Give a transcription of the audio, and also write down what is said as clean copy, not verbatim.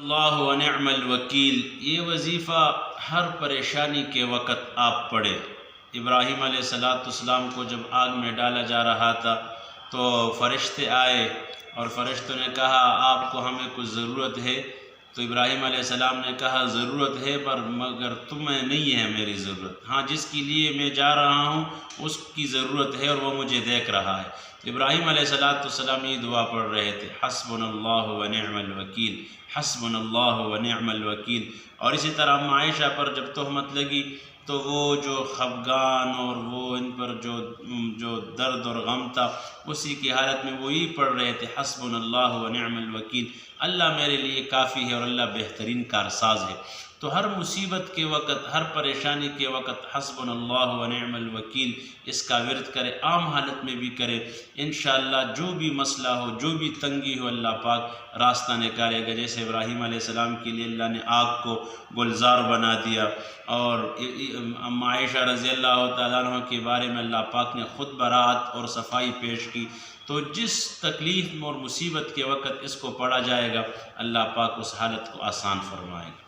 اللہ و نعم الوکیل، یہ وظیفہ ہر پریشانی کے وقت آپ پڑھیں۔ ابراہیم علیہ السلام کو جب آگ میں ڈالا جا رہا تھا تو فرشتے آئے اور فرشتوں نے کہا آپ کو ہمیں کچھ ضرورت ہے، تو ابراہیم علیہ السلام نے کہا ضرورت ہے مگر تمہیں نہیں ہے میری ضرورت، ہاں جس کے لیے میں جا رہا ہوں اس کی ضرورت ہے اور وہ مجھے دیکھ رہا ہے۔ ابراہیم علیہ السلام یہ دعا پڑھ رہے تھے، حسبنا اللہ و نعم الوکیل، حسبنا اللہ و نعم الوکیل۔ اور اسی طرح ام عائشہ پر جب تہمت لگی تو وہ جو خفگان اور وہ ان پر جو درد اور غم تھا، اسی کی حالت میں وہ یہ پڑھ رہے تھے، حسبنا اللہ و نعم الوکیل، اللہ میرے لیے کافی ہے اور اللہ بہترین کارساز ہے۔ تو ہر مصیبت کے وقت، ہر پریشانی کے وقت حسبنا اللہ و نعم الوکیل اس کا ورد کرے، عام حالت میں بھی کرے، انشاءاللہ جو بھی مسئلہ ہو، جو بھی تنگی ہو، اللہ پاک راستہ نکالے گا۔ جیسے ابراہیم علیہ السلام کے لیے اللہ نے آگ کو گلزار بنا دیا، اور ام عائشہ رضی اللہ تعالیٰ عنہ کے بارے میں اللہ پاک نے خود برات اور صفائی پیش کی۔ تو جس تکلیف اور مصیبت کے وقت اس کو پڑھا جائے گا، اللہ پاک اس حالت کو آسان فرمائے گا۔